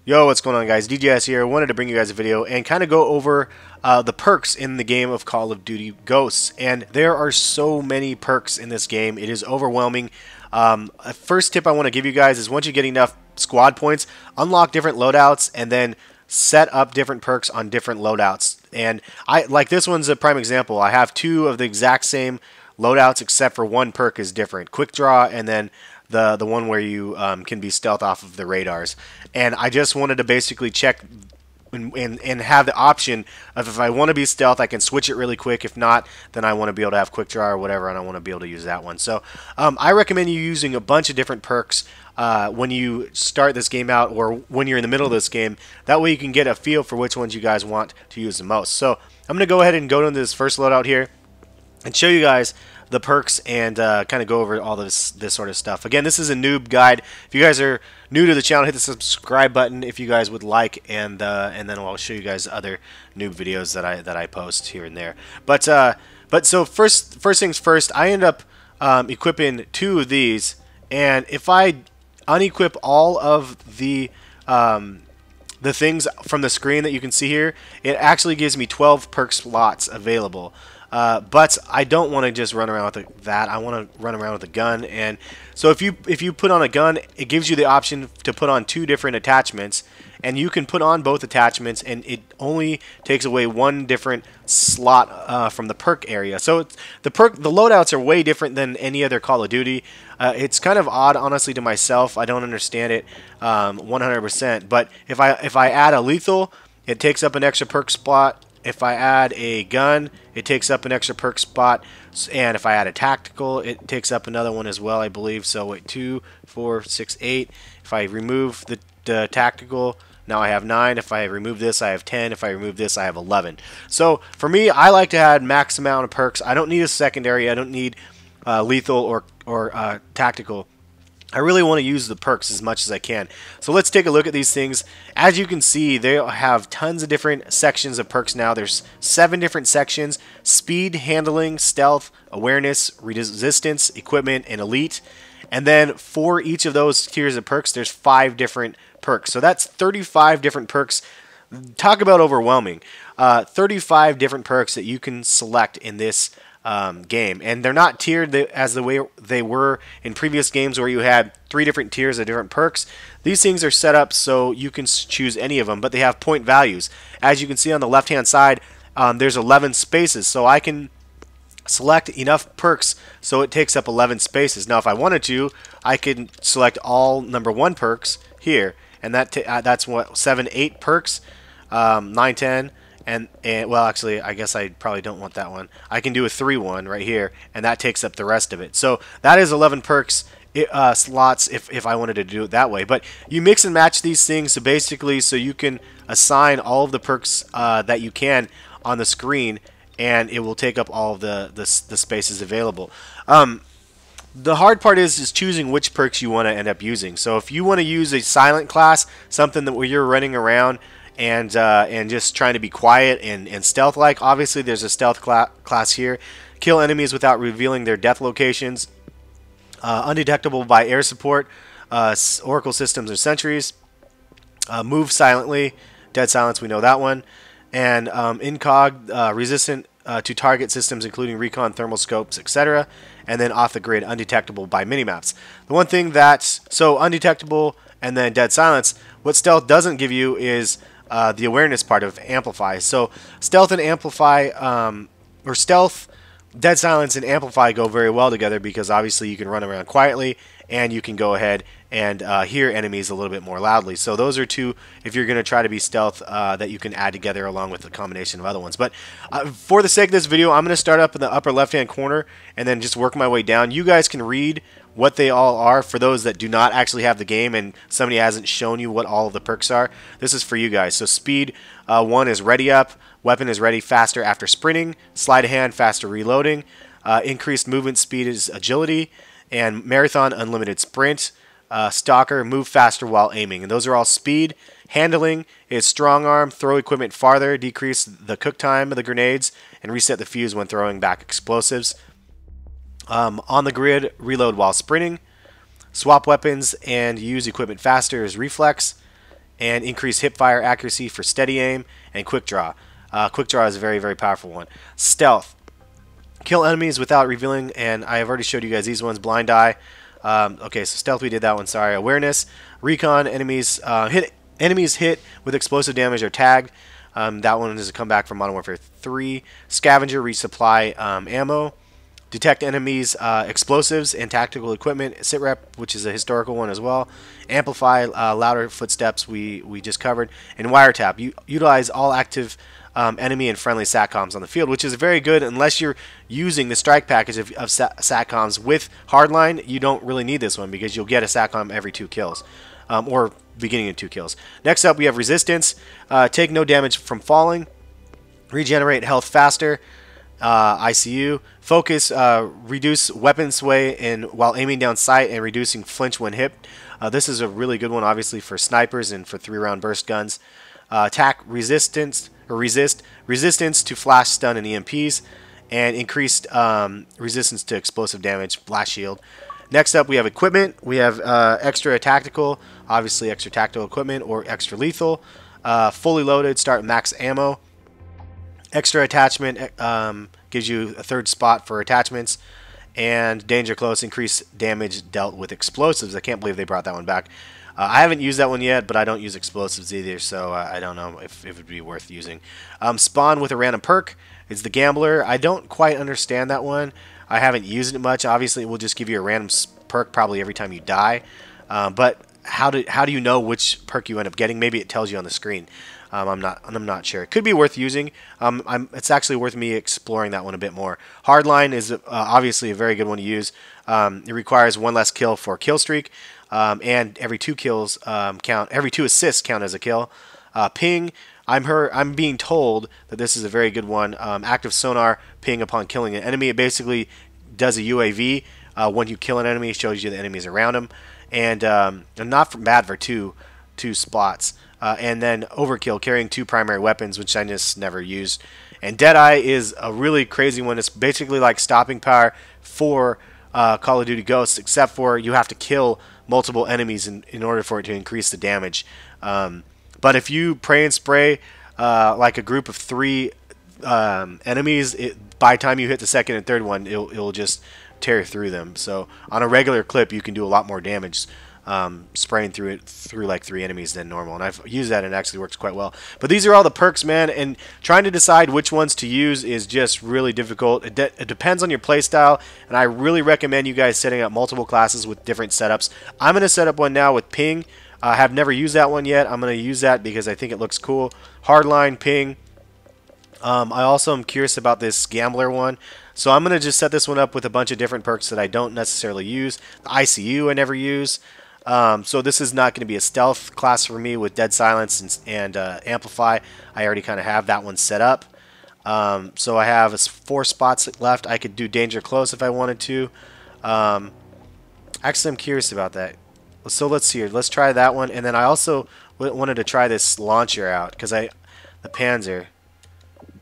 Yo, what's going on, guys? DJS here. I wanted to bring you guys a video and kind of go over the perks in the game of Call of Duty Ghosts. And there are so many perks in this game. It is overwhelming. First tip I want to give you guys is once you get enough squad points, unlock different loadouts and then set up different perks on different loadouts. And like this one's a prime example. I have two of the exact same loadouts except for one perk is different. Quickdraw and then the one where you can be stealth off of the radars. And I just wanted to basically check and have the option of if I want to be stealth, I can switch it really quick. If not, then I want to be able to have quick draw or whatever, and I want to be able to use that one. So I recommend you using a bunch of different perks when you start this game out or when you're in the middle of this game. That way you can get a feel for which ones you guys want to use the most. So I'm going to go ahead and go into this first loadout here and show you guys the perks and kind of go over all this sort of stuff. Again, this is a noob guide. If you guys are new to the channel, hit the subscribe button if you guys would like, and then I'll show you guys other noob videos that I post here and there. But so first things first, I end up equipping two of these, and if I unequip all of the things from the screen that you can see here, it actually gives me 12 perk slots available. But I don't want to just run around with that. I want to run around with a gun. And so if you put on a gun, it gives you the option to put on two different attachments, and you can put on both attachments, and it only takes away one different slot from the perk area. So the loadouts are way different than any other Call of Duty. It's kind of odd, honestly, to myself. I don't understand it 100%. But if I add a lethal, it takes up an extra perk spot. If I add a gun, it takes up an extra perk spot, and if I add a tactical, it takes up another one as well, I believe. So wait, 2, 4, 6, 8. If I remove the tactical, now I have 9. If I remove this, I have 10. If I remove this, I have 11. So for me, I like to add max amount of perks. I don't need a secondary. I don't need lethal or tactical. I really want to use the perks as much as I can. So let's take a look at these things. As you can see, they have tons of different sections of perks now. There's 7 different sections: speed, handling, stealth, awareness, resistance, equipment, and elite. And then for each of those tiers of perks, there's 5 different perks. So that's 35 different perks. Talk about overwhelming. 35 different perks that you can select in this game, and they're not tiered as the way they were in previous games where you had 3 different tiers of different perks. These things are set up so you can choose any of them, but they have point values. As you can see on the left hand side, there's 11 spaces, so I can select enough perks so it takes up 11 spaces. Now if I wanted to, I could select all number 1 perks here, and that's what, 7, 8 perks, 9, 10. And well, actually, I guess I probably don't want that one. I can do a 3-1 right here, and that takes up the rest of it. So that is 11 perks slots if I wanted to do it that way. But you mix and match these things so basically so you can assign all of the perks that you can on the screen, and it will take up all of the spaces available. The hard part is choosing which perks you want to end up using. So if you want to use a silent class, something that where you're running around and just trying to be quiet and stealth-like, obviously there's a stealth class here. Kill enemies without revealing their death locations. Undetectable by air support, oracle systems or sentries. Move silently, dead silence, we know that one. And incog, resistant to target systems including recon, thermal scopes, etc. And then off the grid, undetectable by minimaps. The one thing so undetectable and then dead silence, what stealth doesn't give you is the awareness part of amplify. So stealth and amplify, or stealth, dead silence, and amplify go very well together because obviously you can run around quietly and you can go ahead and hear enemies a little bit more loudly. So those are 2 if you're going to try to be stealth that you can add together along with a combination of other ones. But for the sake of this video, I'm going to start up in the upper left hand corner and then just work my way down. You guys can read what they all are for those that do not actually have the game and somebody hasn't shown you what all of the perks are. This is for you guys. So speed 1 is ready up, weapon is ready faster after sprinting, sleight of hand faster reloading, increased movement speed is agility, and marathon unlimited sprint. Stalker, move faster while aiming. And those are all speed. Handling is strong arm, throw equipment farther, decrease the cook time of the grenades, and reset the fuse when throwing back explosives. On the grid, reload while sprinting. Swap weapons and use equipment faster is Reflex. and increased hipfire accuracy for steady aim, and Quickdraw. Quickdraw is a very, very powerful one. Stealth. Kill enemies without revealing, and I have already showed you guys these ones. Blind Eye. Okay, so Stealth, we did that one, sorry. Awareness. Recon. Enemies hit with explosive damage are tagged. That one is a comeback from Modern Warfare 3. Scavenger. Resupply ammo. Detect enemies, explosives, and tactical equipment. Sitrep, which is a historical one as well. Amplify, louder footsteps, we just covered. And Wiretap. You utilize all active enemy and friendly SATCOMs on the field, which is very good unless you're using the strike package of SATCOMs with Hardline. You don't really need this one because you'll get a SATCOM every 2 kills. Or beginning of 2 kills. Next up, we have Resistance. Take no damage from falling. Regenerate health faster. ICU. Focus, reduce weapon sway while aiming down sight and reducing flinch when hit. This is a really good one, obviously, for snipers and for 3-round burst guns. Attack resistance to flash, stun, and EMPs, and increased resistance to explosive damage. Blast shield. Next up, we have equipment. We have extra tactical, obviously extra tactical equipment, or extra lethal. Fully loaded, start max ammo. Extra attachment gives you a 3rd spot for attachments, and danger close, increased damage dealt with explosives. I can't believe they brought that one back. I haven't used that one yet, but I don't use explosives either, so I don't know if it would be worth using. Spawn with a random perk. It's the Gambler. I don't quite understand that one. I haven't used it much. Obviously, it will just give you a random perk probably every time you die. But how do you know which perk you end up getting? Maybe it tells you on the screen. I'm not sure. It could be worth using. It's actually worth me exploring that one a bit more. Hardline is obviously a very good one to use. It requires 1 less kill for killstreak, and every 2 kills every 2 assists count as a kill. Ping. I'm being told that this is a very good one. Active sonar ping upon killing an enemy. It basically does a UAV when you kill an enemy. It shows you the enemies around him, and not bad for two spots. And then Overkill, carrying 2 primary weapons, which I just never used. And Deadeye is a really crazy one. It's basically like stopping power for Call of Duty Ghosts, except for you have to kill multiple enemies in order for it to increase the damage. But if you pray and spray like a group of 3 enemies, by the time you hit the 2nd and 3rd one, it'll just tear through them. So on a regular clip, you can do a lot more damage spraying through like 3 enemies than normal, and I've used that and it actually works quite well. But these are all the perks, man, and trying to decide which ones to use is just really difficult. It depends on your playstyle, and I really recommend you guys setting up multiple classes with different setups. I'm going to set up one now with Ping. I have never used that one yet. I'm going to use that because I think it looks cool. Hardline, Ping. I also am curious about this Gambler one. So I'm going to just set this one up with a bunch of different perks that I don't necessarily use. The ICU I never use. So this is not going to be a stealth class for me with Dead Silence and Amplify. I already kind of have that one set up. So I have 4 spots left. I could do Danger Close if I wanted to. Actually, I'm curious about that. So let's see here. Let's try that one. And then I also wanted to try this launcher out because the Panzer.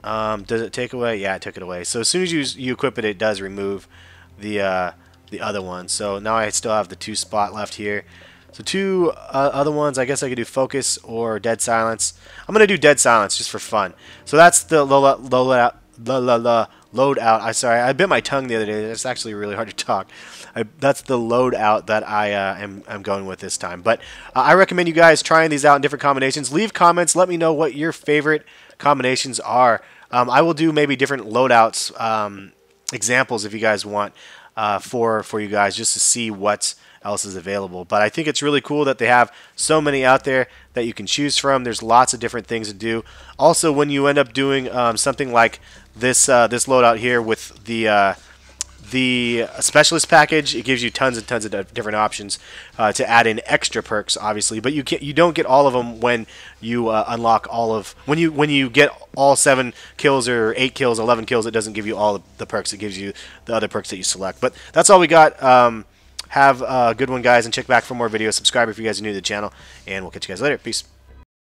Does it take away? Yeah, it took it away. So as soon as you equip it, it does remove the other one. So now I still have the 2 spot left here. So 2 other ones. I guess I could do Focus or Dead Silence. I'm gonna do Dead Silence just for fun. So that's the loadout. Sorry, I bit my tongue the other day. It's actually really hard to talk. That's the loadout that I'm going with this time. But I recommend you guys trying these out in different combinations. Leave comments. Let me know what your favorite combinations are. I will do maybe different loadouts examples if you guys want for you guys, just to see what else is available. But I think it's really cool that they have so many out there that you can choose from. There's lots of different things to do. Also, when you end up doing something like this loadout here with the specialist package, it gives you tons and tons of different options to add in extra perks, obviously. But you don't get all of them when you unlock all of when you get all 7 kills or 8 kills, 11 kills. It doesn't give you all of the perks. It gives you the other perks that you select. But that's all we got. Have a good one, guys, and check back for more videos. Subscribe if you guys are new to the channel, and we'll catch you guys later. Peace.